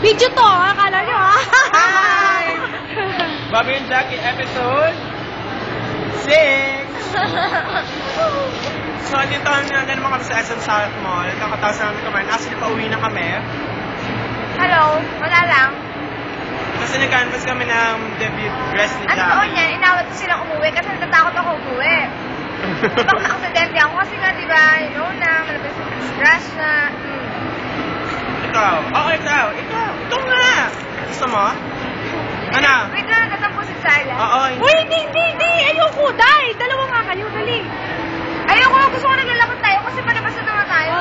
Video to, akala nyo ha? Hi! Bobby and Jackie episode 6! So, dito naman kami sa SM South Mall. Kakataas namin kumain. Actually, pauwi na kami. Hello, wala lang. Kasi nag-canvas kami ng debut dress ni Ano Jackie. totoo niyan, inawat ko silang umuwi kasi natatakot ako umuwi. Baka na-aksidente ako kasi nga, diba, you know na, malabas yung crash na. Ikaw. Oo, ikaw. Ito nga. Gusto mo? Ano? Wait lang, natampo si Sarla. Oo. Uy, hindi. Ayoko, dahil. Dalawa nga kayo, dali. Ayoko, gusto ko naglalakad tayo kasi panabasa na nga tayo.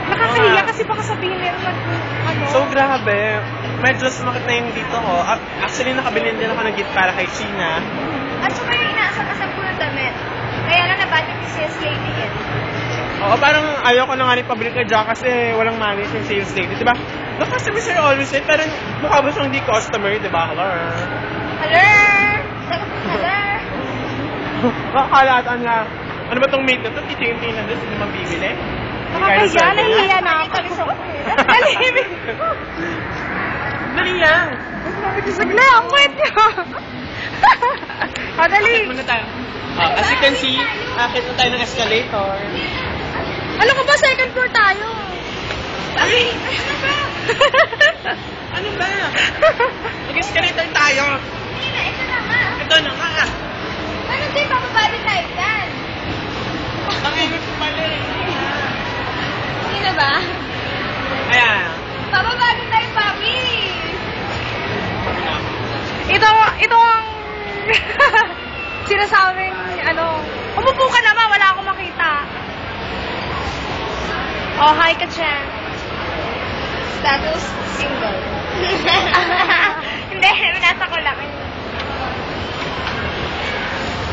Nakakahiya kasi baka sabihin meron ano. So, grabe. Medyo sumakit na yung dito ko. Actually, nakabili din ako ng gift para kay China. At saka yung inaasap-asap ko ng damit. Kaya lang nabati yung sales lady yan. Oo, parang ayoko na nga rin pabili kay Jack kasi walang money yung sales lady, diba? The customer sir always say, pero mukha ba siyang di customer, diba? Hello? Kakalataan nga. Ano ba tong mate na to? Titingin na doon, hindi naman bibili. Nakakahiya, nahihiya na ako. Dali. Dali lang. Sagla, ang kwet niyo. O, dali. Akit muna tayo. As you can see, akit na tayo ng escalator. Alam ko ba, second floor tayo? Ay! Ano ba? Mag-escalator tayo. Ito na nga. Ito na nga. Ano din, papabalik tayo dyan. Ang init pala eh. Hindi na ba? Ayan. Papabalik tayo, papi. Ito ang sinasabing, umupo ka naman, wala akong makita. Oh, hi ka, Chen. Status, single. Hindi, nasa ko lang.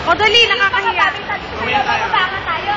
O, dali, nakakahiya. Mamaya tayo. Bababa tayo,